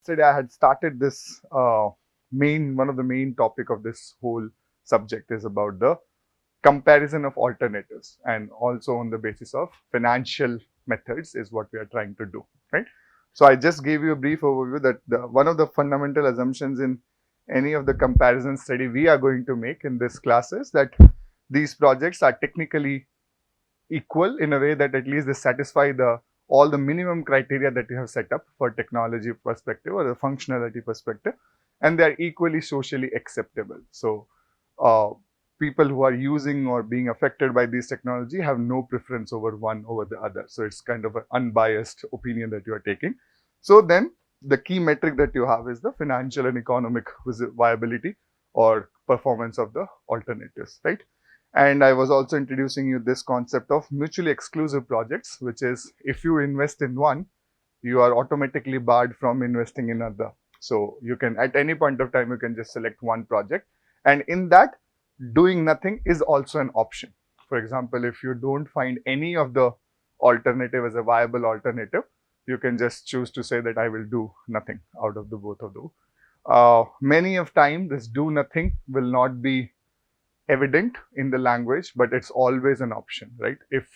Yesterday I had started this one of the main topic of this whole subject is about the comparison of alternatives, and also on the basis of financial methods is what we are trying to do, right? So I just gave you a brief overview that one of the fundamental assumptions in any of the comparison study we are going to make in this class is that these projects are technically equal in a way that at least they satisfy the all the minimum criteria that you have set up for technology perspective or the functionality perspective, and they are equally socially acceptable. So uh, people who are using or being affected by these technology have no preference over one over the other. So it's kind of an unbiased opinion that you are taking. So then the key metric that you have is the financial and economic viability or performance of the alternatives, right? And I was also introducing you this concept of mutually exclusive projects, which is if you invest in one, you are automatically barred from investing in other. So you can, at any point of time, you can just select one project. And in that, doing nothing is also an option. For example, if you don't find any of the alternative as a viable alternative, you can just choose to say that I will do nothing out of the both of those. Many of time, this do nothing will not be evident in the language, but it's always an option, right? If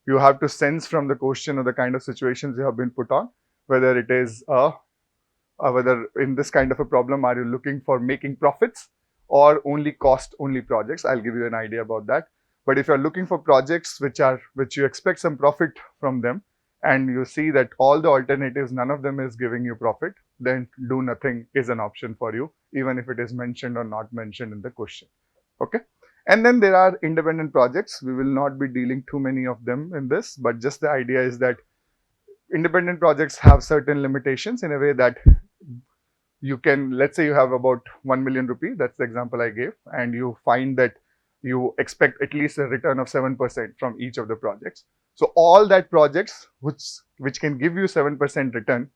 you have to sense from the question or the kind of situations you have been put on, whether it is whether in this kind of a problem are you looking for making profits or only cost only projects. I'll give you an idea about that. But if you're looking for projects which you expect some profit from them, and you see that all the alternatives, none of them is giving you profit, then do nothing is an option for you, even if it is mentioned or not mentioned in the question. Okay. And then there are independent projects. We will not be dealing too many of them in this, but just the idea is that independent projects have certain limitations in a way that you can, let's say you have about 1 million rupee, that's the example I gave, and you find that you expect at least a return of 7% from each of the projects. So all that projects which can give you 7% return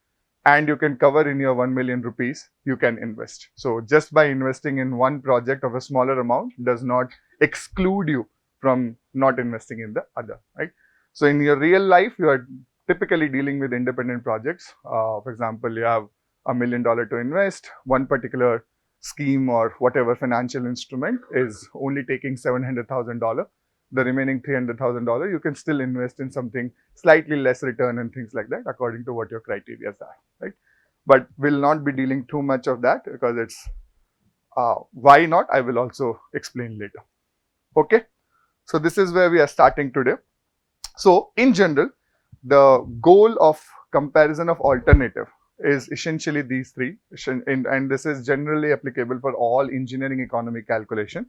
and you can cover in your 1 million rupees, you can invest. So just by investing in one project of a smaller amount does not exclude you from not investing in the other, right? So in your real life, you are typically dealing with independent projects. For example, you have $1 million to invest. One particular scheme or whatever financial instrument is only taking $700,000. The remaining $300,000 you can still invest in something slightly less return and things like that according to what your criteria are, right? But we'll not be dealing too much of that because it's why not, I will also explain later. Okay, so this is where we are starting today. So in general, the goal of comparison of alternative is essentially these three, and this is generally applicable for all engineering economic calculation.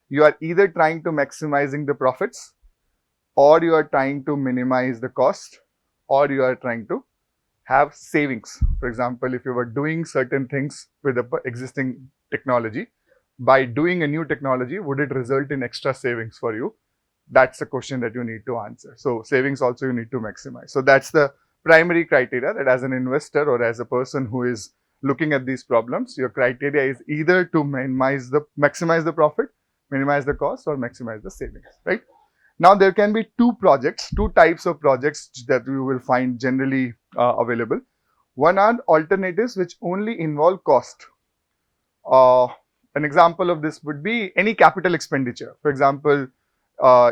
You are either trying to maximizing the profits, or you are trying to minimize the cost, or you are trying to have savings. For example, if you were doing certain things with the existing technology, by doing a new technology, would it result in extra savings for you? That's a question that you need to answer. So savings also you need to maximize. So that's the primary criteria, that as an investor or as a person who is looking at these problems, your criteria is either to maximize the profit, minimize the cost, or maximize the savings, right? Now there can be two types of projects that you will find generally available. One are alternatives which only involve cost. Uh, an example of this would be any capital expenditure. For example,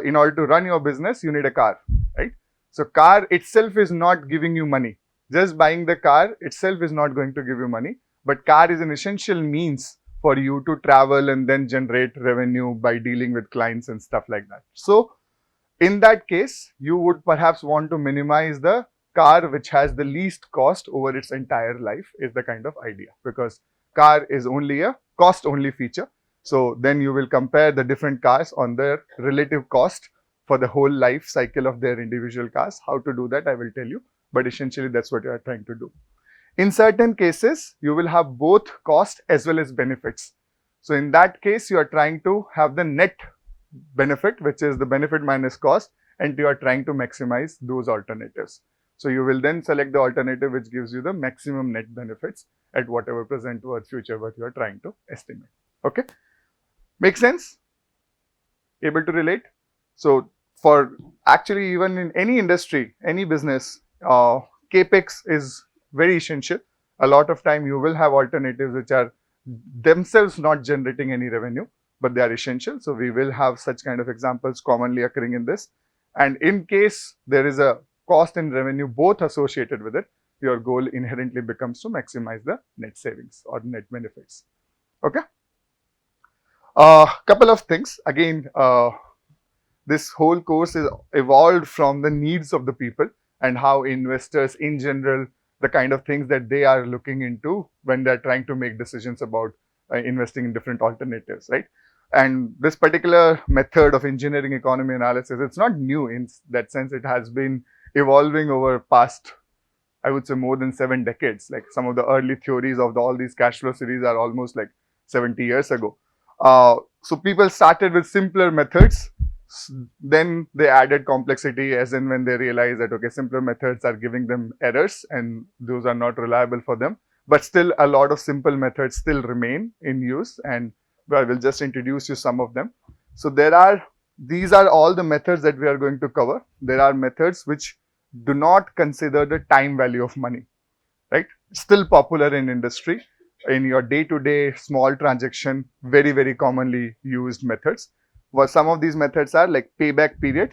in order to run your business, you need a car, right? So car itself is not giving you money. Just buying the car itself is not going to give you money, but car is an essential means for you to travel and then generate revenue by dealing with clients and stuff like that. So in that case, you would perhaps want to minimize the car which has the least cost over its entire life, is the kind of idea, because car is only a cost only feature. So then you will compare the different cars on their relative cost for the whole life cycle of their individual cars. How to do that, I will tell you, but essentially that's what you are trying to do. In certain cases, you will have both cost as well as benefits. So in that case, you are trying to have the net benefit, which is the benefit minus cost, and you are trying to maximize those alternatives. So you will then select the alternative which gives you the maximum net benefits at whatever present or future what you are trying to estimate. Okay, make sense? Able to relate? So for actually even in any industry, any business, capex is very essential. a lot of time you will have alternatives which are themselves not generating any revenue, but they are essential. So we will have such kind of examples commonly occurring in this. And in case there is a cost and revenue both associated with it, your goal inherently becomes to maximize the net savings or net benefits. Okay. Couple of things. Again, this whole course is evolved from the needs of the people and how investors in general, the kind of things that they are looking into when they're trying to make decisions about investing in different alternatives, right? And this particular method of engineering economy analysis, it's not new in that sense. It has been evolving over past, I would say, more than 7 decades. Like some of the early theories of all these cash flow series are almost like 70 years ago. So people started with simpler methods. Then they added complexity as in when they realized that, okay, simpler methods are giving them errors and those are not reliable for them. But still a lot of simple methods still remain in use, and I will just introduce you some of them. So these are all the methods that we are going to cover. There are methods which do not consider the time value of money, right? Still popular in industry. In your day-to-day small transaction, very, very commonly used methods. Well, some of these methods are like payback period,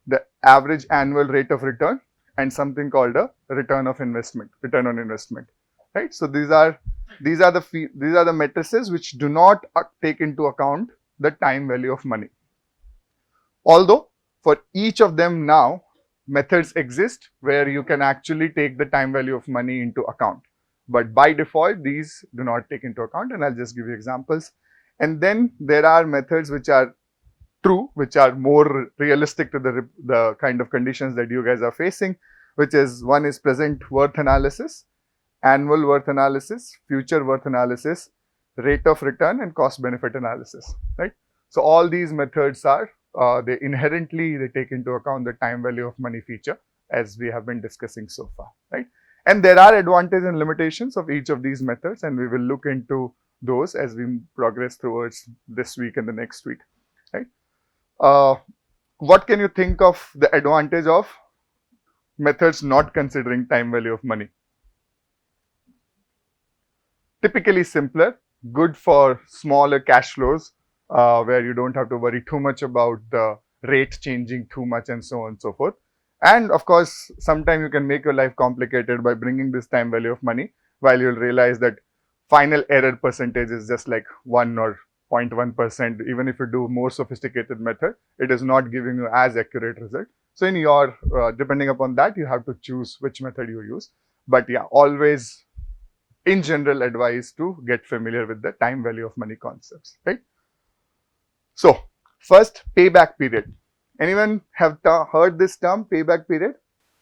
the average annual rate of return, and something called a return on investment, right? So these are the matrices which do not take into account the time value of money. Although for each of them now, methods exist where you can actually take the time value of money into account. But by default, these do not take into account, and I'll just give you examples. And then there are methods which are true, which are more realistic to the kind of conditions that you guys are facing, which is one is present worth analysis, annual worth analysis, future worth analysis, rate of return, and cost benefit analysis, right? So all these methods are, they take into account the time value of money feature as we have been discussing so far, right? And there are advantages and limitations of each of these methods, and we will look into those as we progress towards this week and the next week, right? What can you think of the advantage of methods not considering time value of money? Typically simpler, good for smaller cash flows, where you don't have to worry too much about the rate changing too much and so on and so forth. And of course, sometimes you can make your life complicated by bringing this time value of money, while you'll realize that final error percentage is just like 1 or 0.1%. Even if you do more sophisticated method, it is not giving you as accurate result. So in your, depending upon that, you have to choose which method you use. But yeah, always in general advise to get familiar with the time value of money concepts, right? So first, payback period. Anyone have heard this term, payback period?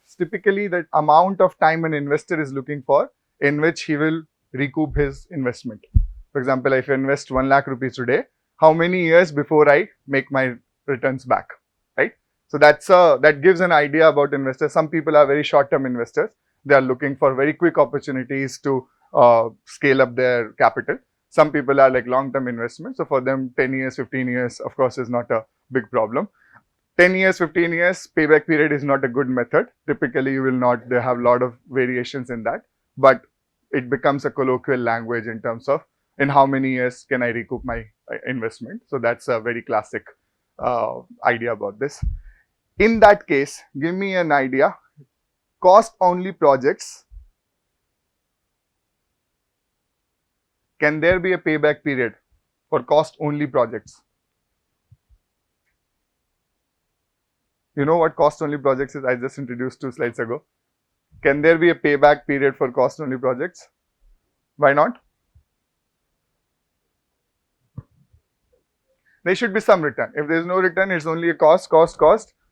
It's typically the amount of time an investor is looking for in which he will recoup his investment. For example, if I invest 1 lakh rupees today, how many years before I make my returns back, right? So that gives an idea about investors. Some people are very short-term investors. They are looking for very quick opportunities to scale up their capital. Some people are like long-term investments. So for them, 10 years, 15 years, of course, is not a big problem. 10 years, 15 years, payback period is not a good method. Typically, you will not, they have a lot of variations in that, but it becomes a colloquial language in terms of in how many years can I recoup my investment. So that's a very classic idea about this. In that case, give me an idea, cost-only projects, can there be a payback period for cost-only projects? You know what cost-only projects is? I just introduced 2 slides ago. Can there be a payback period for cost-only projects? Why not? There should be some return. If there is no return, it's only a cost.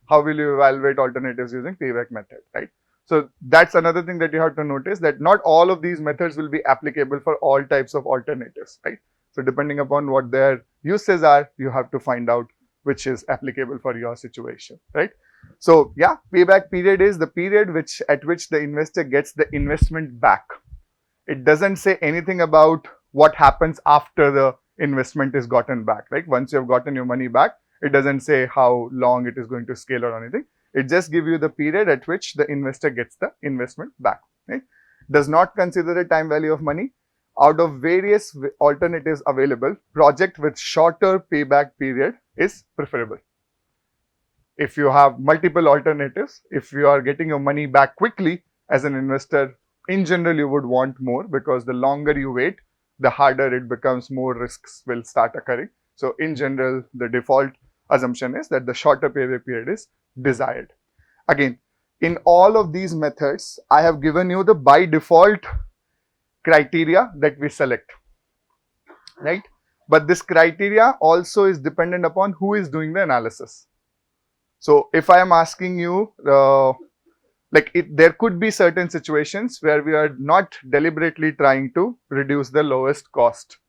How will you evaluate alternatives using payback method, right? So that's another thing that you have to notice, that not all of these methods will be applicable for all types of alternatives, right? So depending upon what their uses are, you have to find out which is applicable for your situation, right? So yeah, payback period is the period at which the investor gets the investment back. It doesn't say anything about what happens after the investment is gotten back, right? Once you have gotten your money back, it doesn't say how long it is going to scale or anything. It just gives you the period at which the investor gets the investment back, right? does not consider the time value of money. Out of various alternatives available, project with shorter payback period is preferable. If you have multiple alternatives, if you are getting your money back quickly as an investor, in general, you would want more, because the longer you wait, the harder it becomes, more risks will start occurring. So in general, the default assumption is that the shorter payback period is desired. Again, in all of these methods, I have given you the by default criteria that we select, right? But this criteria also is dependent upon who is doing the analysis. So if I am asking you, there could be certain situations where we are not deliberately trying to reduce the lowest cost.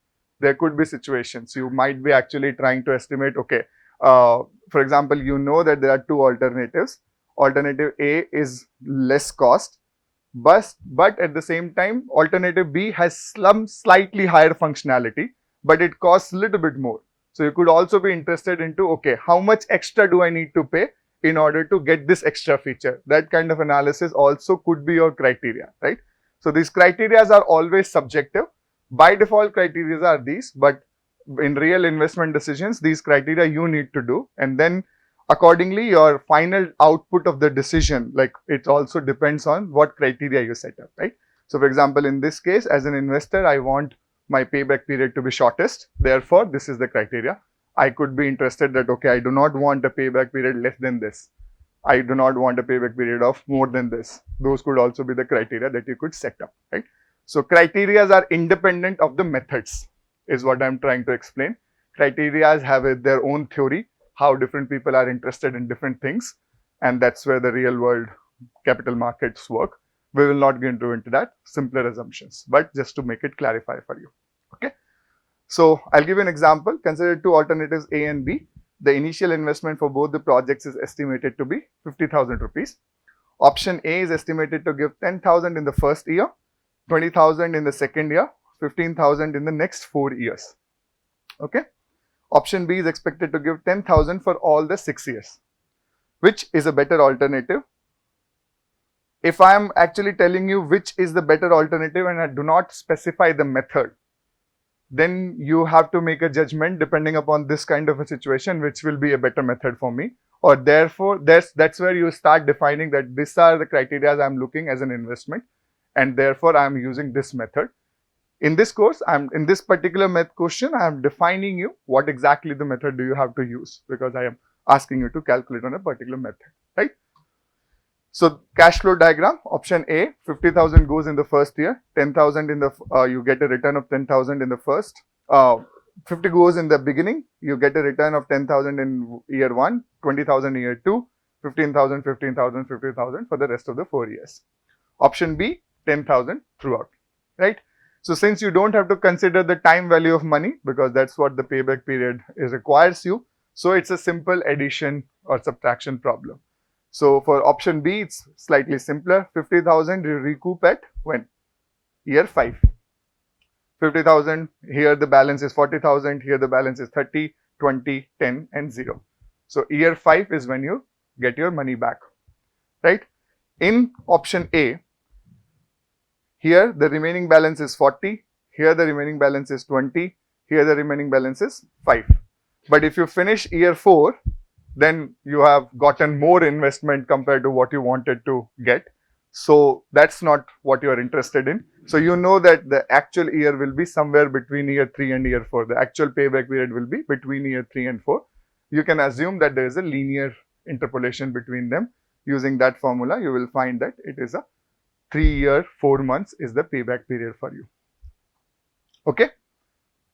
There could be situations you might be actually trying to estimate, okay, for example, you know that there are two alternatives. Alternative A is less cost, but at the same time, alternative B has some slightly higher functionality, but it costs a little bit more. So you could also be interested into, okay, how much extra do I need to pay in order to get this extra feature? That kind of analysis also could be your criteria, right? So these criteria are always subjective. By default, criteria are these, but in real investment decisions, these criteria you need to do, and then accordingly, your final output of the decision, like, it also depends on what criteria you set up, right? So for example, in this case, as an investor, I want my payback period to be shortest. Therefore, this is the criteria. I could be interested that, okay, I do not want a payback period less than this. I do not want a payback period of more than this. Those could also be the criteria that you could set up, right? So criteria are independent of the methods, is what I'm trying to explain. Criteria have their own theory, how different people are interested in different things, and that's where the real world capital markets work. We will not get into that, simpler assumptions, but just to make it clarify for you. Okay. So I'll give you an example. Consider two alternatives A and B. The initial investment for both the projects is estimated to be 50,000 rupees. Option A is estimated to give 10,000 in the first year, 20,000 in the second year, 15,000 in the next 4 years. Okay. Option B is expected to give 10,000 for all the 6 years. Which is a better alternative? If I am actually telling you which is the better alternative and I do not specify the method, then you have to make a judgment depending upon this kind of a situation, which will be a better method for me. Or therefore, that's where you start defining that these are the criteria I'm looking as an investment, and therefore I am using this method. In this course, in this particular question, I am defining you what exactly the method do you have to use, because I am asking you to calculate on a particular method, right? So cash flow diagram, option A, 50,000 goes in the first year, 10,000 in the, you get a return of 10,000 in the first, 50 goes in the beginning, you get a return of 10,000 in year 1, 20,000 in year 2, 15,000, 15,000, 50,000 for the rest of the 4 years. Option B, 10,000 throughout, right? So since you don't have to consider the time value of money, because that's what the payback period requires you, so it's a simple addition or subtraction problem. So for option B, it's slightly simpler. 50,000 you recoup at when? Year 5. 50,000, here the balance is 40,000, here the balance is 30, 20, 10 and 0. So year 5 is when you get your money back, right? In option A, here the remaining balance is 40, here the remaining balance is 20, here the remaining balance is 5. But if you finish year 4, then you have gotten more investment compared to what you wanted to get. So that's not what you are interested in. So you know that the actual year will be somewhere between year 3 and year 4. The actual payback period will be between year 3 and 4. You can assume that there is a linear interpolation between them. Using that formula, you will find that it is a 3 year, 4 months is the payback period for you. Okay.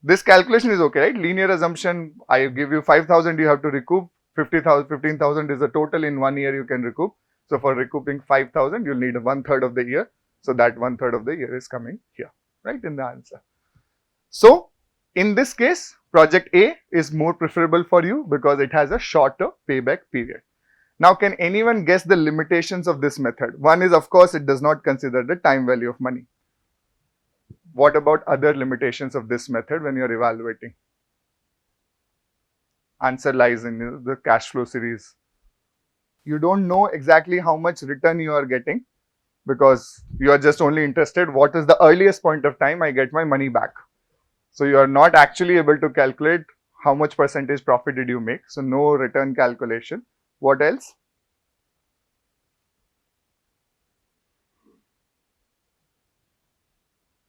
This calculation is okay, right? Linear assumption, I give you 5,000, you have to recoup. 50,000, 15,000 is the total in 1 year you can recoup. So for recouping 5,000, you'll need 1/3 of the year. So that 1/3 of the year is coming here, right, in the answer. So in this case, project A is more preferable for you because it has a shorter payback period. Now, can anyone guess the limitations of this method? One is, of course, it does not consider the time value of money. What about other limitations of this method when you're evaluating? Answer lies in the cash flow series. You don't know exactly how much return you are getting. because you are just only interested what is the earliest point of time I get my money back. So you are not actually able to calculate how much percentage profit did you make. So no return calculation. What else?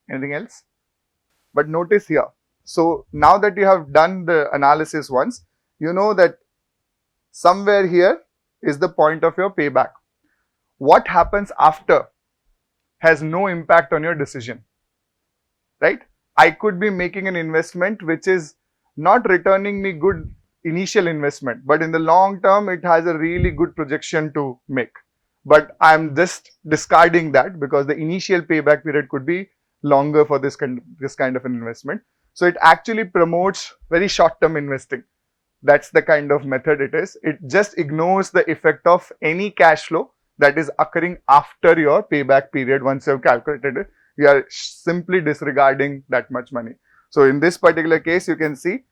Anything else? But notice here. So now that you have done the analysis once, you know that somewhere here is the point of your payback. What happens after has no impact on your decision, right? I could be making an investment which is not returning me good initial investment, but in the long term, it has a really good projection to make. But I'm just discarding that because the initial payback period could be longer for this kind of an investment. So it actually promotes very short-term investing. That's the kind of method it is. It just ignores the effect of any cash flow that is occurring after your payback period. Once you've calculated it, you are simply disregarding that much money. So in this particular case, you can see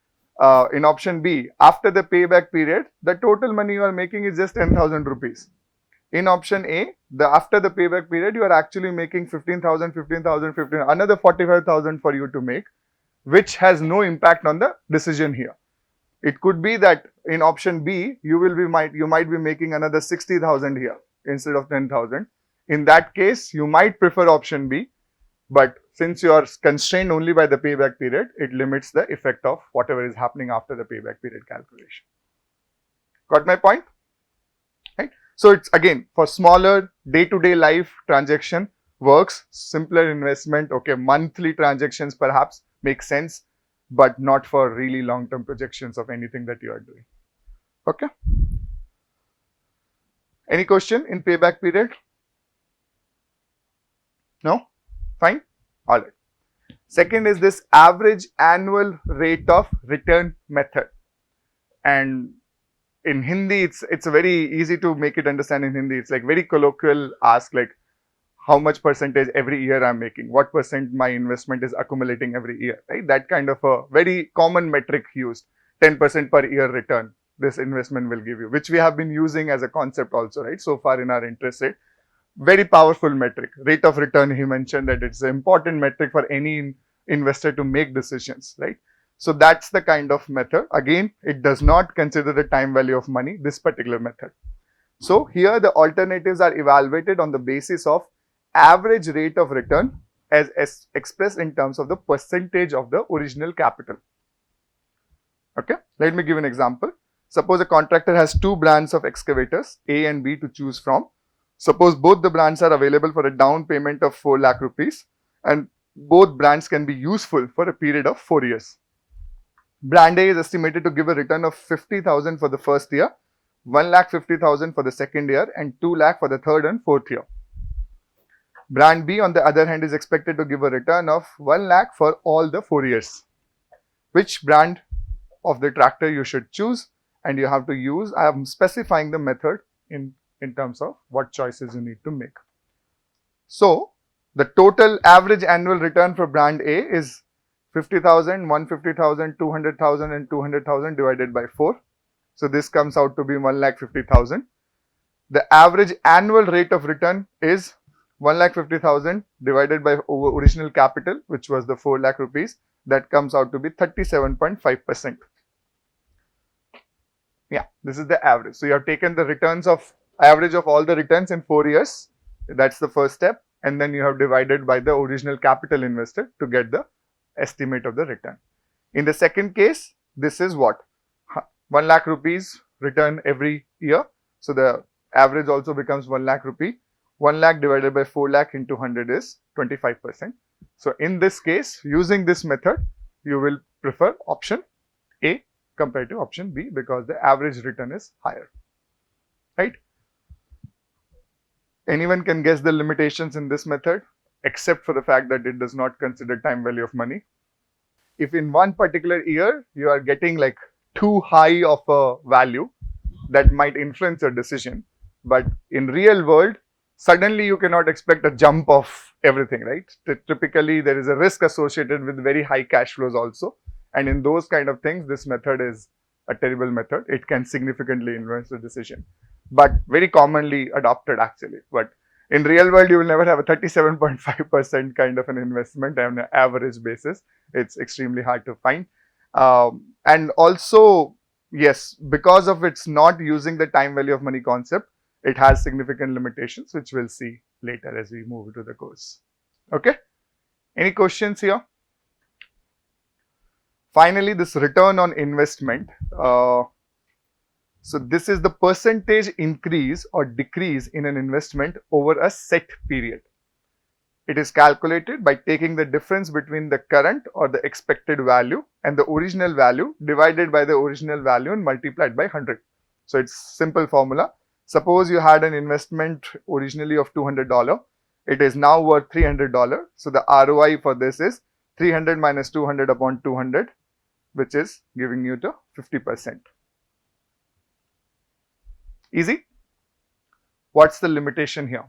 in option B, after the payback period, the total money you are making is just 10,000 rupees. In option A, after the payback period, you are actually making 15,000, 15,000, 15, another 45,000 for you to make, which has no impact on the decision here. It could be that in option B, you might be making another 60,000 here instead of 10,000. In that case, you might prefer option B, but since you are constrained only by the payback period, it limits the effect of whatever is happening after the payback period calculation. Got my point? Right? So it's again for smaller day-to-day life transaction works, simpler investment, okay, monthly transactions perhaps make sense, but not for really long-term projections of anything that you are doing. Okay. Any question in payback period? No? Fine? All right. Second is this average annual rate of return method. And in Hindi, it's very easy to make it understand in Hindi. It's like very colloquial ask like how much percentage every year I'm making, what percent my investment is accumulating every year, right? That kind of a very common metric used, 10% per year return this investment will give you, which we have been using as a concept also, right? So far in our interest rate. Very powerful metric. Rate of return, he mentioned that it's an important metric for any investor to make decisions, right? So that's the kind of method. Again, it does not consider the time value of money, this particular method. So here the alternatives are evaluated on the basis of average rate of return as expressed in terms of the percentage of the original capital. Okay, let me give an example. Suppose a contractor has two brands of excavators, A and B, to choose from. Suppose both the brands are available for a down payment of 4 lakh rupees and both brands can be useful for a period of 4 years. Brand A is estimated to give a return of 50,000 for the first year, 1,50,000 for the second year and 2 lakh for the third and fourth year. Brand B, on the other hand, is expected to give a return of 1 lakh for all the 4 years. Which brand of the tractor you should choose, and you have to use, I am specifying the method in terms of what choices you need to make. So, the total average annual return for brand A is 50,000, 150,000, 200,000 and 200,000 divided by 4. So, this comes out to be 1,50,000. The average annual rate of return is 1,50,000 divided by original capital, which was the 4 lakh rupees. That comes out to be 37.5%. Yeah, this is the average. So, you have taken the returns of average of all the returns in 4 years. That's the first step. And then you have divided by the original capital invested to get the estimate of the return. In the second case, this is what? 1 lakh rupees return every year. So, the average also becomes 1 lakh rupee. 1 lakh divided by 4 lakh into 100 is 25%. So, in this case, using this method, you will prefer option A compared to option B because the average return is higher, right? Anyone can guess the limitations in this method, except for the fact that it does not consider time value of money. If in one particular year, you are getting like too high of a value, that might influence your decision. But in real world, suddenly you cannot expect a jump of everything, right? Typically, there is a risk associated with very high cash flows also. And in those kind of things, this method is a terrible method. It can significantly influence the decision, but very commonly adopted actually. But In real world, you will never have a 37.5% kind of an investment on an average basis. It's extremely hard to find. And also, yes, because of it's not using the time value of money concept, it has significant limitations, which we'll see later as we move into the course. Okay. Any questions here? Finally, this return on investment. So this is the percentage increase or decrease in an investment over a set period. It is calculated by taking the difference between the current or the expected value and the original value divided by the original value and multiplied by 100. So it's simple formula. Suppose you had an investment originally of $200. It is now worth $300. So the ROI for this is 300 minus 200 upon 200, which is giving you the 50%. Easy? What's the limitation here?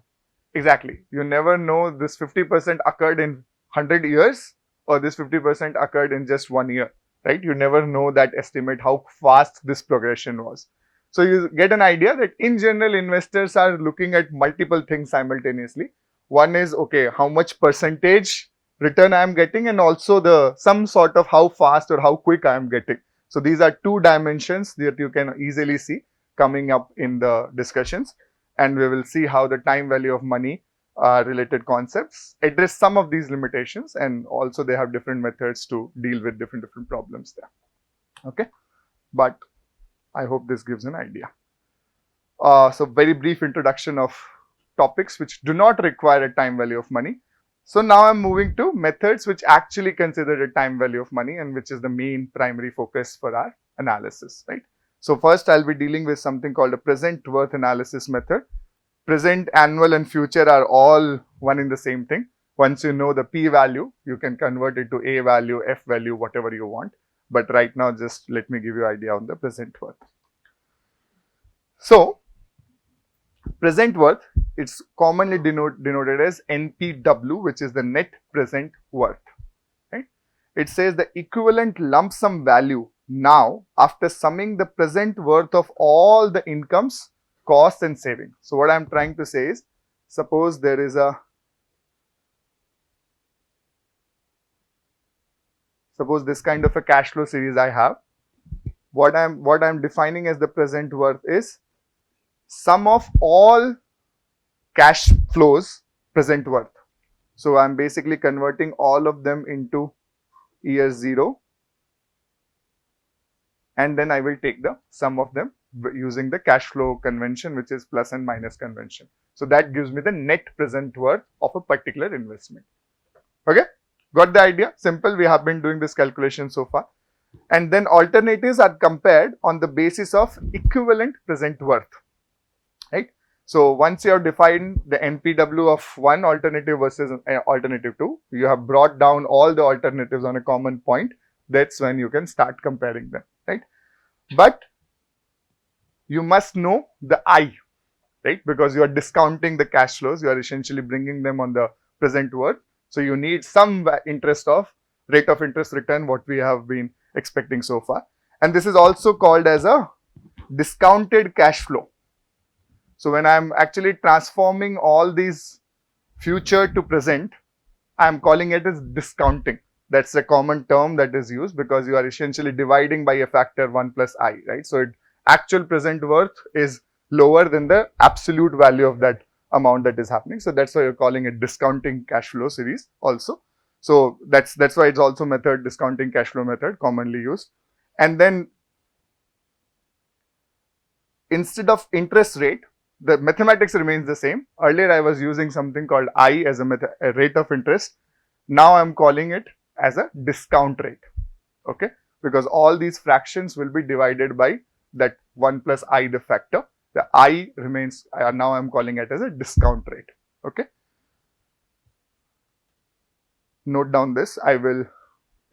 Exactly. You never know this 50% occurred in 100 years or this 50% occurred in just 1 year, right? You never know that estimate how fast this progression was. So you get an idea that in general, investors are looking at multiple things simultaneously. One is, okay, how much percentage return I am getting, and also the some sort of how fast or how quick I am getting. So these are two dimensions that you can easily see coming up in the discussions, and we will see how the time value of money related concepts address some of these limitations, and also they have different methods to deal with different problems there. Okay, but I hope this gives an idea. So very brief introduction of topics which do not require a time value of money. So now I'm moving to methods which actually consider the time value of money, and which is the main primary focus for our analysis, right? So first I'll be dealing with something called a present worth analysis method. Present, annual and future are all one in the same thing. Once you know the P value, you can convert it to A value, F value, whatever you want. But right now, just let me give you an idea on the present worth. So present worth, it's commonly denoted as NPW, which is the net present worth, right? It says the equivalent lump sum value now after summing the present worth of all the incomes, costs and savings. So what I'm trying to say is, suppose there is suppose this kind of a cash flow series I have. What I'm defining as the present worth is sum of all cash flows present worth. So I'm basically converting all of them into year 0, and then I will take the sum of them using the cash flow convention, which is plus and minus convention. So that gives me the net present worth of a particular investment. Okay, got the idea? Simple. We have been doing this calculation so far. And then alternatives are compared on the basis of equivalent present worth, right? So once you have defined the NPW of one alternative versus alternative 2, you have brought down all the alternatives on a common point. That's when you can start comparing them, right? But you must know the I, right? Because you are discounting the cash flows, you are essentially bringing them on the present worth. So you need some interest of rate of interest return, what we have been expecting so far. And this is also called as a discounted cash flow. So when I'm actually transforming all these future to present, I'm calling it as discounting. That's a common term that is used because you are essentially dividing by a factor 1 plus I, right? So actual present worth is lower than the absolute value of that amount that is happening. So that's why you're calling it discounting cash flow series also. So that's why it's also method, discounting cash flow method, commonly used. And then instead of interest rate, the mathematics remains the same. Earlier I was using something called I as a rate of interest. Now I'm calling it as a discount rate, okay? Because all these fractions will be divided by that 1 plus I, the factor. The I remains, now I'm calling it as a discount rate, okay? Note down this. I will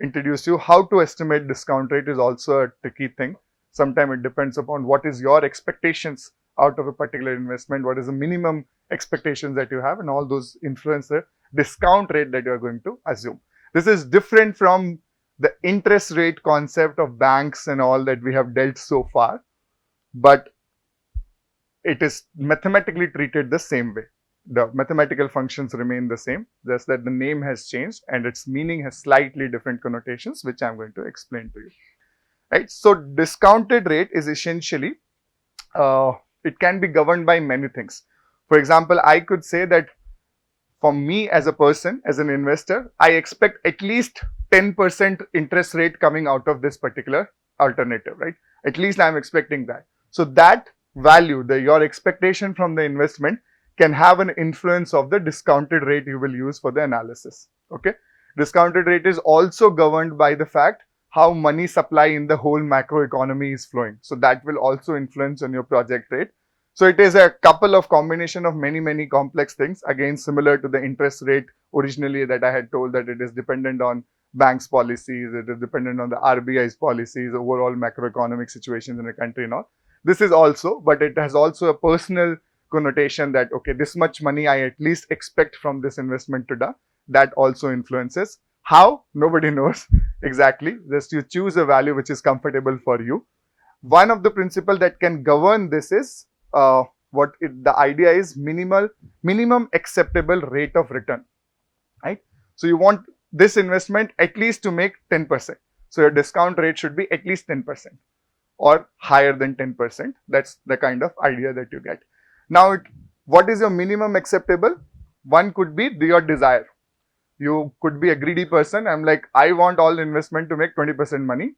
introduce you how to estimate discount rate is also a tricky thing. Sometimes it depends upon what is your expectations out of a particular investment, what is the minimum expectations that you have, and all those influence the discount rate that you are going to assume. This is different from the interest rate concept of banks and all that we have dealt so far, but it is mathematically treated the same way. The mathematical functions remain the same, just that the name has changed and its meaning has slightly different connotations, which I'm going to explain to you. Right? So discounted rate is essentially, it can be governed by many things. For example, I could say that for me as a person, as an investor, I expect at least 10% interest rate coming out of this particular alternative, right? At least I'm expecting that. So that value, your expectation from the investment can have an influence of the discounted rate you will use for the analysis, okay? Discounted rate is also governed by the fact how money supply in the whole macro economy is flowing. So that will also influence on your project rate. So it is a couple of combination of many complex things, again similar to the interest rate originally that I had told, that it is dependent on banks' policies, it is dependent on the RBI's policies, overall macroeconomic situations in the country and all. This is also, but it has also a personal connotation that, okay, this much money I at least expect from this investment to do. That also influences. How? Nobody knows exactly. Just you choose a value which is comfortable for you. One of the principles that can govern this is the idea is minimum acceptable rate of return, right? So you want this investment at least to make 10%. So your discount rate should be at least 10% or higher than 10%. That's the kind of idea that you get. Now, what is your minimum acceptable? One could be your desire. You could be a greedy person. I'm like, I want all investment to make 20% money.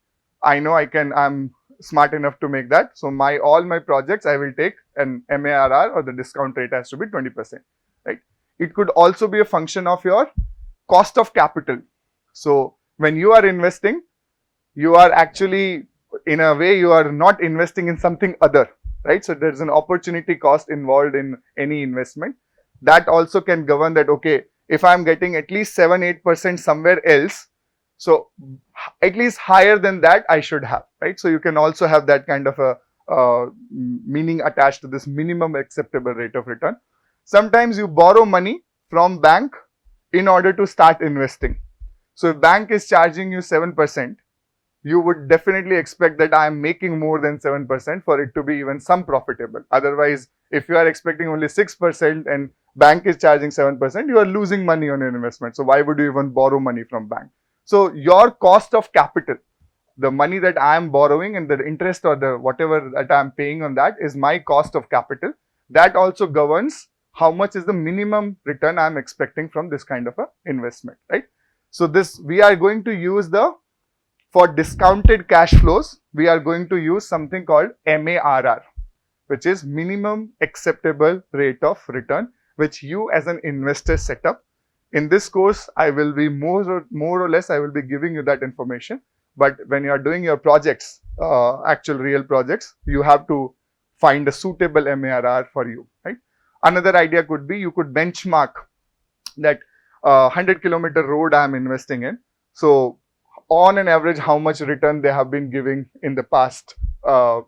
I know I'm smart enough to make that. So all my projects, I will take an MARR, or the discount rate has to be 20%, right? It could also be a function of your cost of capital. So when you are investing, you are actually, in a way, you are not investing in something other, right? So there's an opportunity cost involved in any investment. That also can govern that, okay, if I'm getting at least 7-8% somewhere else, so at least higher than that I should have, right? So you can also have that kind of a meaning attached to this minimum acceptable rate of return. Sometimes you borrow money from bank in order to start investing. So if bank is charging you 7%, you would definitely expect that I am making more than 7% for it to be even some profitable. Otherwise, if you are expecting only 6% and bank is charging 7%, you are losing money on your investment. So why would you even borrow money from bank? So your cost of capital, the money that I am borrowing and the interest or the whatever that I am paying on that is my cost of capital. That also governs how much is the minimum return I am expecting from this kind of a investment, right? So we are going to use for discounted cash flows, we are going to use something called MARR, which is minimum acceptable rate of return, which you as an investor set up. In this course, I will be more or less, I will be giving you that information. But when you are doing your projects, actual real projects, you have to find a suitable MARR for you, right? Another idea could be you could benchmark that 100-kilometer road I am investing in. So on an average, how much return they have been giving in the past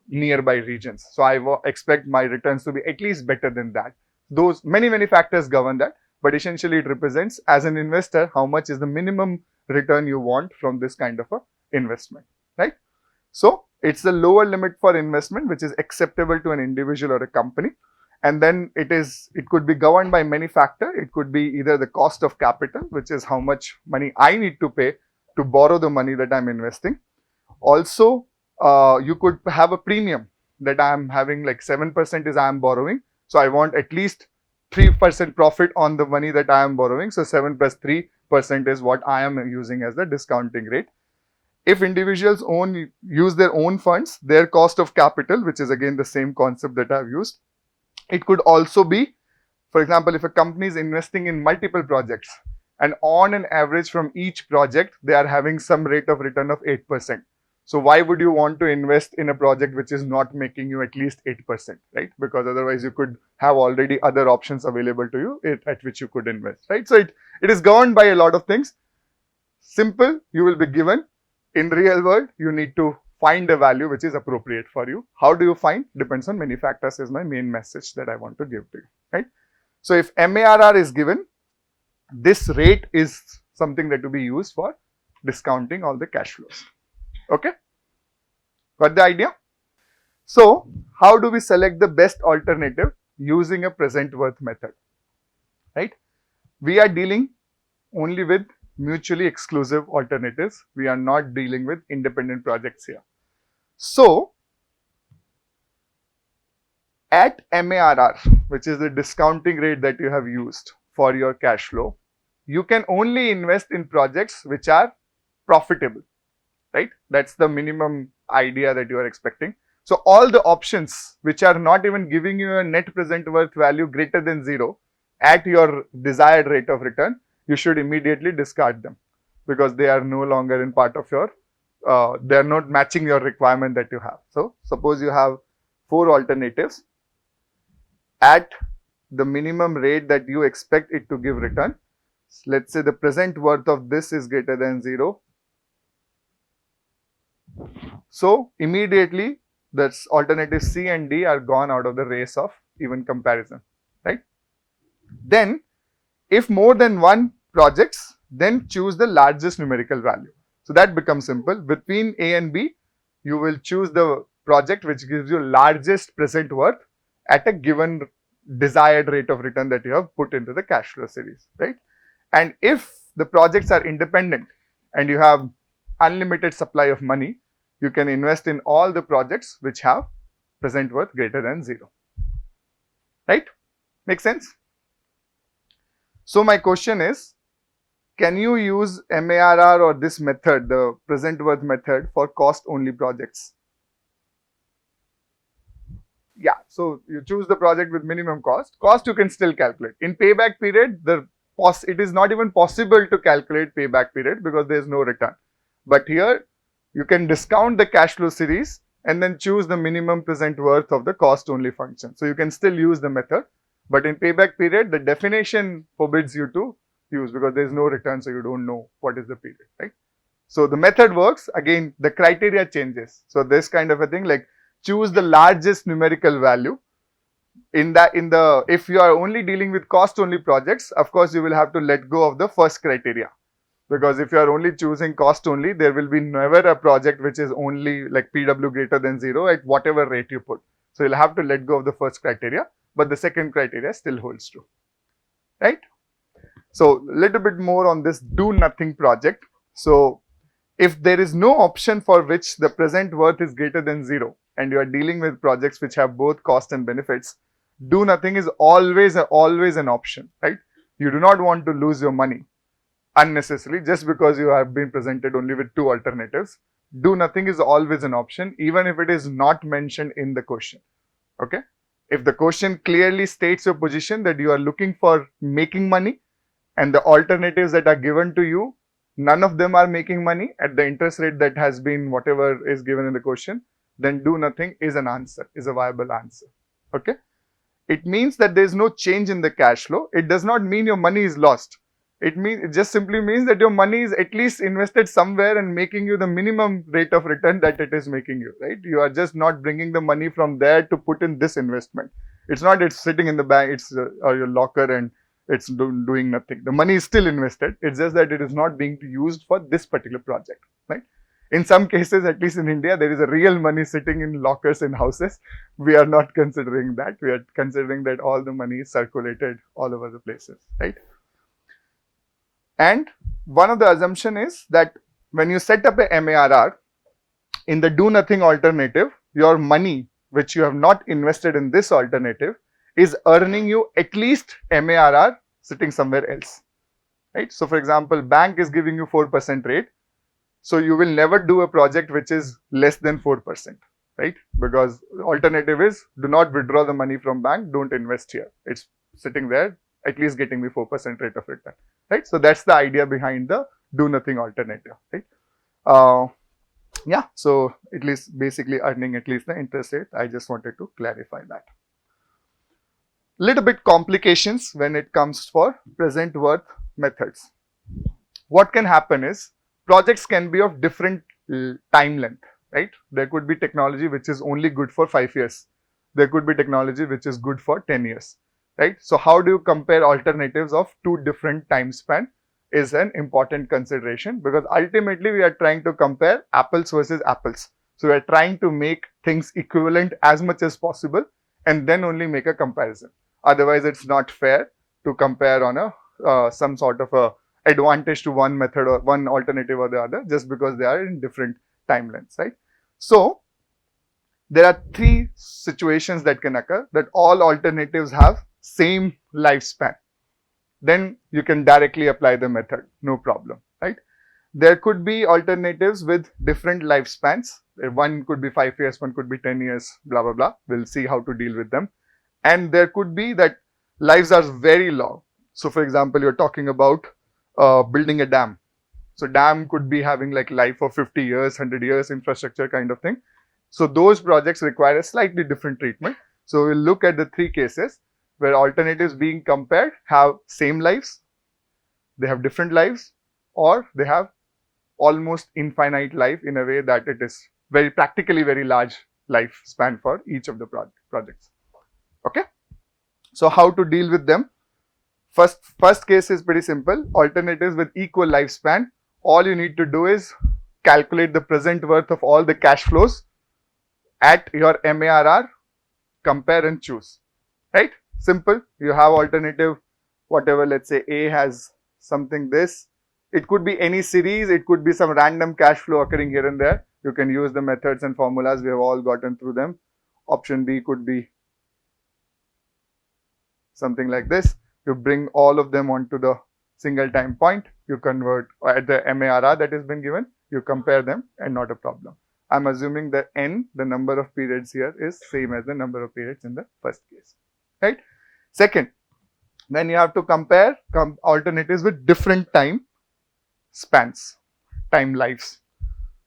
nearby regions. So I expect my returns to be at least better than that. Those many factors govern that, but essentially it represents, as an investor, how much is the minimum return you want from this kind of a investment, right? So it's the lower limit for investment which is acceptable to an individual or a company. And then it could be governed by many factors. It could be either the cost of capital, which is how much money I need to pay to borrow the money that I'm investing. Also, you could have a premium that I'm having, like 7% is I'm borrowing. So I want at least 3% profit on the money that I am borrowing. So 7 plus 3% is what I am using as the discounting rate. If individuals use their own funds, their cost of capital, which is again the same concept that I've used. It could also be, for example, if a company is investing in multiple projects and on an average from each project, they are having some rate of return of 8%. So why would you want to invest in a project which is not making you at least 8%, right? Because otherwise you could have already other options available to you at which you could invest, right? So it is governed by a lot of things. Simple, you will be given. In real world, you need to find a value which is appropriate for you. How do you find? Depends on many factors is my main message that I want to give to you, right? So if MARR is given, this rate is something that will be used for discounting all the cash flows. Okay? Got the idea? So how do we select the best alternative using a present worth method? right? We are dealing only with mutually exclusive alternatives. We are not dealing with independent projects here. So, at MARR, which is the discounting rate that you have used for your cash flow, you can only invest in projects which are profitable, right? That's the minimum idea that you are expecting. So all the options which are not even giving you a net present worth value greater than 0 at your desired rate of return, you should immediately discard them because they are no longer in part of your, they are not matching your requirement that you have. So suppose you have 4 alternatives at the minimum rate that you expect it to give return. Let's say the present worth of this is greater than 0. So immediately that's alternative C and D are gone out of the race of even comparison, right? Then if more than one projects, then choose the largest numerical value. So that becomes simple. Between A and B, you will choose the project which gives you largest present worth at a given desired rate of return that you have put into the cash flow series, right? And if the projects are independent and you have unlimited supply of money, you can invest in all the projects which have present worth greater than 0, right? Make sense? So my question is, can you use MARR or this method, the present worth method, for cost only projects? Yeah, so you choose the project with minimum cost. Cost you can still calculate. In payback period, it is not even possible to calculate payback period because there is no return. But here, you can discount the cash flow series and then choose the minimum present worth of the cost only function. So you can still use the method, but in payback period, the definition forbids you to use because there is no return, so you don't know what is the period, right? So the method works. Again, the criteria changes. So this kind of a thing, like choose the largest numerical value. If you are only dealing with cost only projects, of course you will have to let go of the first criteria. Because if you are only choosing cost only, there will be never a project which is only like PW greater than 0 at whatever rate you put. So you'll have to let go of the first criteria, but the second criteria still holds true, right? So little bit more on this do nothing project. So if there is no option for which the present worth is greater than 0 and you are dealing with projects which have both cost and benefits, do nothing is always an option, right? You do not want to lose your money unnecessarily just because you have been presented only with 2 alternatives. Do nothing is always an option, even if it is not mentioned in the question. Okay, if the question clearly states your position that you are looking for making money and the alternatives that are given to you, none of them are making money at the interest rate that has been whatever is given in the question, then do nothing is an answer, is a viable answer. Okay, it means that there is no change in the cash flow. It does not mean your money is lost. It just simply means that your money is at least invested somewhere and making you the minimum rate of return that it is making you, right? You are just not bringing the money from there to put in this investment. It's not it's sitting in the bank, it's or your locker and it's doing nothing. The money is still invested. It's just that it is not being used for this particular project, right? In some cases, at least in India, there is a real money sitting in lockers in houses. We are not considering that. We are considering that all the money is circulated all over the places, right? And one of the assumption is that when you set up a MARR, in the do nothing alternative, your money which you have not invested in this alternative is earning you at least MARR sitting somewhere else, right? So for example, bank is giving you 4% rate. So you will never do a project which is less than 4%, right? Because alternative is do not withdraw the money from bank, don't invest here. It's sitting there, at least getting me 4% rate of return, right? So that's the idea behind the do nothing alternative, right? Yeah, so at least basically earning at least the interest rate. I just wanted to clarify that. Little bit complications when it comes for present worth methods. What can happen is projects can be of different time length, right? There could be technology which is only good for 5 years. There could be technology which is good for 10 years, right? So how do you compare alternatives of 2 different time span is an important consideration, because ultimately we are trying to compare apples versus apples. So we are trying to make things equivalent as much as possible and then only make a comparison. Otherwise, it's not fair. to compare on a some sort of a advantage to one method or one alternative or the other, just because they are in different timelines, right? So there are three situations that can occur that all alternatives have same lifespan. Then you can directly apply the method, no problem, right? There could be alternatives with different lifespans. One could be 5 years, one could be 10 years, blah, blah, blah. We'll see how to deal with them. And there could be that lives are very long. So for example, you're talking about building a dam. So dam could be having like life of 50 years, 100 years, infrastructure kind of thing. So those projects require a slightly different treatment. So we'll look at the three cases where alternatives being compared have same lives, they have different lives, or they have almost infinite life in a way that it is very practically very large lifespan for each of the projects. Okay. So how to deal with them? First case is pretty simple. Alternatives with equal lifespan. All you need to do is calculate the present worth of all the cash flows at your MARR, compare and choose, right? Simple. You have alternative, whatever, let's say A has something this. It could be any series, it could be some random cash flow occurring here and there. You can use the methods and formulas, we have all gotten through them. Option B could be something like this. You bring all of them onto the single time point, you convert at the MARR that has been given, you compare them and not a problem. I'm assuming that N, the number of periods here, is same as the number of periods in the first case, right? Second, then you have to compare alternatives with different time spans, time lives.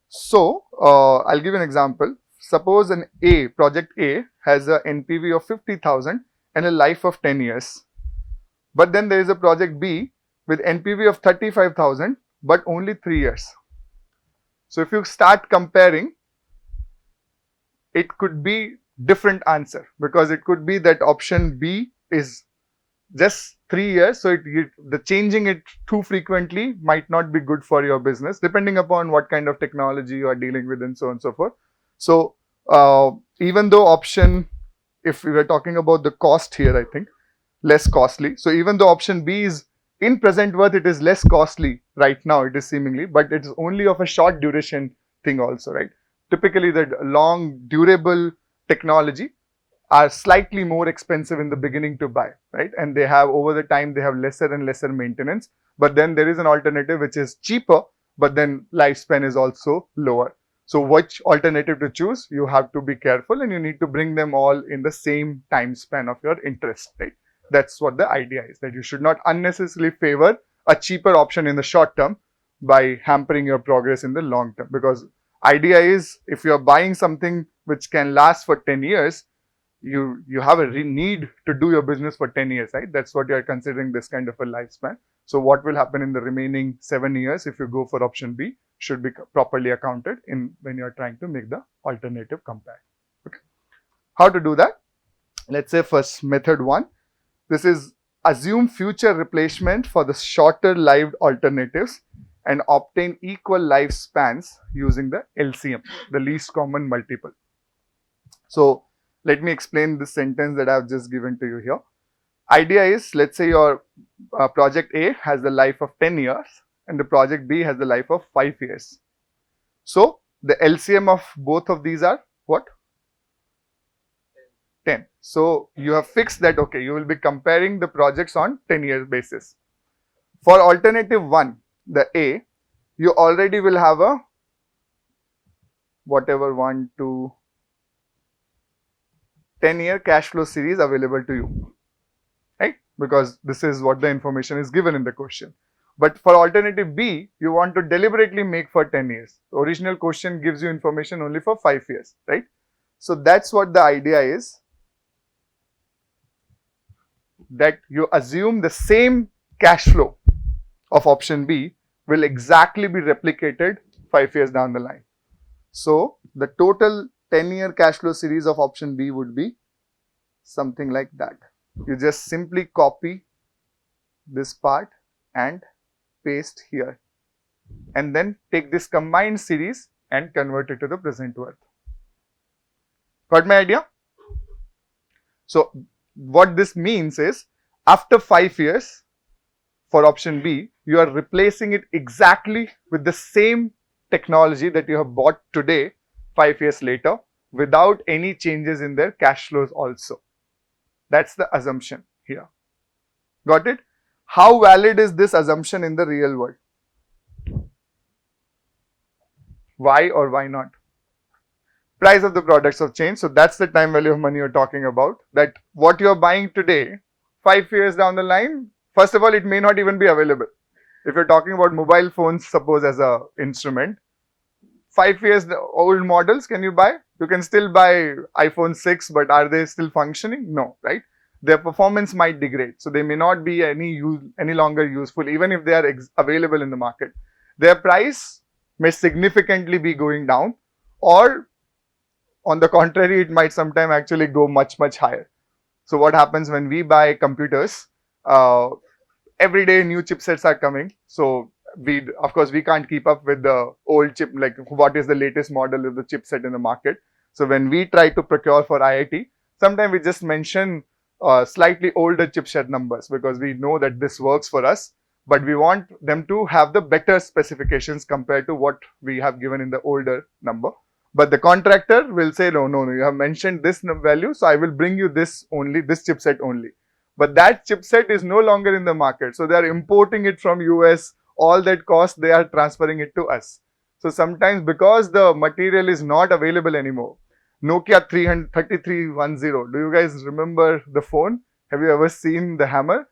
So I'll give you an example. Suppose an project A has a NPV of 50,000 and a life of 10 years. But then there is a project B with NPV of 35,000 but only 3 years. So if you start comparing, it could be different answer, because it could be that option B is just 3 years, so the changing it too frequently might not be good for your business, depending upon what kind of technology you are dealing with and so on and so forth. So even though option, if we were talking about the cost here, I think less costly. So even though option B is in present worth, it is less costly right now, it is seemingly, but it is only of a short duration thing also, right? Typically the long durable technology are slightly more expensive in the beginning to buy, right? And they have, over the time, they have lesser and lesser maintenance. But then there is an alternative which is cheaper, but then lifespan is also lower. So which alternative to choose? You have to be careful, and you need to bring them all in the same time span of your interest, right? That's what the idea is, that you should not unnecessarily favor a cheaper option in the short term by hampering your progress in the long term. Because idea is, if you're buying something which can last for 10 years, you have a need to do your business for 10 years, right? That's what you're considering this kind of a lifespan. So what will happen in the remaining 7 years if you go for option B should be properly accounted in when you're trying to make the alternative compare. Okay. How to do that? Let's say first method 1. This is assume future replacement for the shorter lived alternatives and obtain equal lifespans using the LCM, the least common multiple. So let me explain this sentence that I've just given to you here. Idea is, let's say your project A has the life of 10 years and the project B has the life of 5 years. So the LCM of both of these are what? 10. So you have fixed that, okay, you will be comparing the projects on 10-year basis. For alternative 1, the A, you already will have a whatever 1, 2, 10-year cash flow series available to you, right? Because this is what the information is given in the question. But for alternative B, you want to deliberately make for 10 years. The original question gives you information only for 5 years, right? So that's what the idea is, that you assume the same cash flow of option B will exactly be replicated 5 years down the line. So the total 10-year cash flow series of option B would be something like that. You just simply copy this part and paste here, and then take this combined series and convert it to the present worth. Got my idea? So what this means is, After 5 years, for option B, you are replacing it exactly with the same technology that you have bought today, 5 years later, without any changes in their cash flows also. That's the assumption here. Got it? How valid is this assumption in the real world? Why or why not? Price of the products have changed. So that's the time value of money you're talking about. That what you're buying today, 5 years down the line, first of all, it may not even be available. If you're talking about mobile phones, suppose as a instrument, 5 years old models, can you buy? You can still buy iPhone 6, but are they still functioning? No, right? Their performance might degrade. So they may not be any longer useful, even if they are available in the market. Their price may significantly be going down, or on the contrary, it might sometime actually go much, much higher. So what happens when we buy computers? Every day new chipsets are coming. So of course, we can't keep up with the old chip, like what is the latest model of the chipset in the market. So when we try to procure for IIT, sometimes we just mention slightly older chipset numbers because we know that this works for us, but we want them to have the better specifications compared to what we have given in the older number. But the contractor will say, no, you have mentioned this value, so I will bring you this chipset only. But that chipset is no longer in the market. So they are importing it from US. All that cost, they are transferring it to us. So sometimes because the material is not available anymore, Nokia 3310, do you guys remember the phone? Have you ever seen the hammer?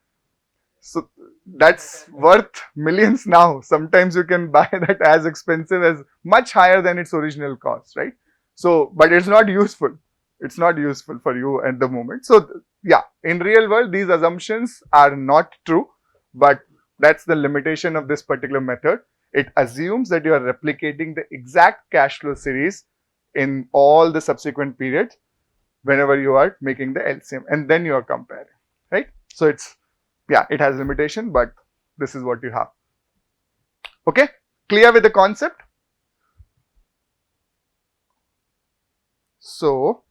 So that's worth millions now. Sometimes you can buy that as expensive as much higher than its original cost, right? So, but it's not useful. It's not useful for you at the moment. So yeah, in real world, these assumptions are not true, but that's the limitation of this particular method. It assumes that you are replicating the exact cash flow series in all the subsequent periods whenever you are making the LCM, and then you are comparing, right? So it has limitation, but this is what you have. Okay, clear with the concept? So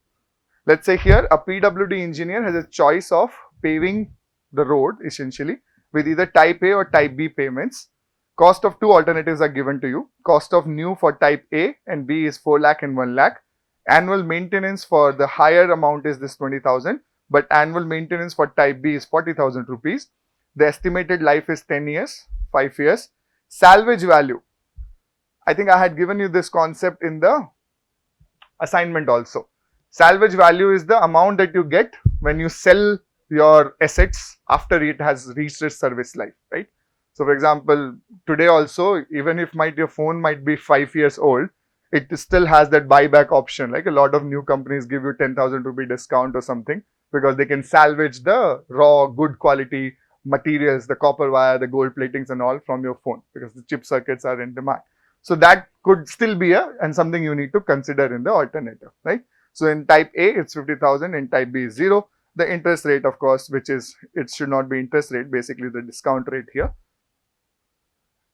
let's say here a PWD engineer has a choice of paving the road essentially with either type A or type B payments. Cost of two alternatives are given to you. Cost of new for type A and B is 4 lakh and 1 lakh. Annual maintenance for the higher amount is this 20,000, but annual maintenance for type B is 40,000 rupees. The estimated life is 10 years, 5 years. Salvage value. I think I had given you this concept in the assignment also. Salvage value is the amount that you get when you sell your assets after it has reached its service life, right? So for example, today also, even if your phone might be 5 years old, it still has that buyback option. Like a lot of new companies give you 10,000 rupee discount or something because they can salvage the raw, good quality materials, the copper wire, the gold platings and all from your phone because the chip circuits are in demand. So that could still be and something you need to consider in the alternative, right? So in type A, it's 50,000. In type B, 0. The interest rate, of course, which is, it should not be interest rate. Basically, the discount rate here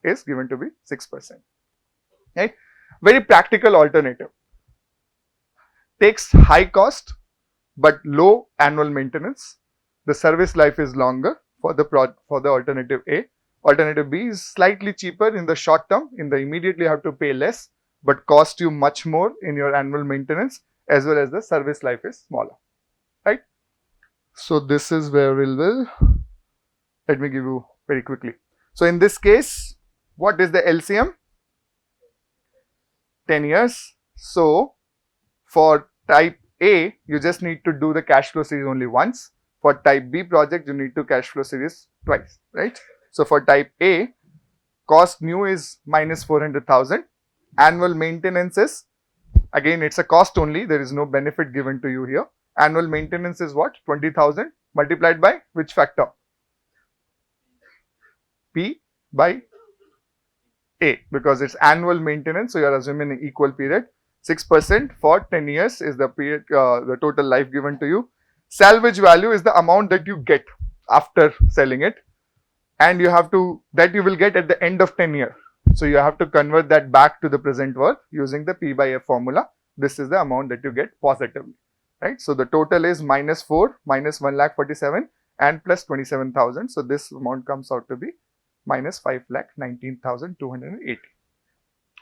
is given to be 6%. Right? Very practical alternative. Takes high cost, but low annual maintenance. The service life is longer for the alternative A. Alternative B is slightly cheaper in the short term. In the immediately you have to pay less, but cost you much more in your annual maintenance, as well as the service life is smaller, right? So this is where we will, let me give you very quickly. So in this case, what is the LCM? 10 years. So for type A, you just need to do the cash flow series only once. For type B project, you need to cash flow series twice, right? So for type A, cost new is minus 400,000. Annual maintenance is, again, it's a cost only. There is no benefit given to you here. Annual maintenance is what? 20,000 multiplied by which factor? P by A, because it's annual maintenance. So you are assuming an equal period. 6% for 10 years is the period, the total life given to you. Salvage value is the amount that you get after selling it. And you have to, that you will get at the end of 10 years. So you have to convert that back to the present worth using the P by F formula. This is the amount that you get positively, right? So the total is minus 4 minus 1,47,000 and plus 27,000. So this amount comes out to be minus 5,19,280.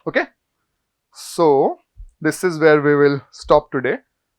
Okay. So this is where we will stop today.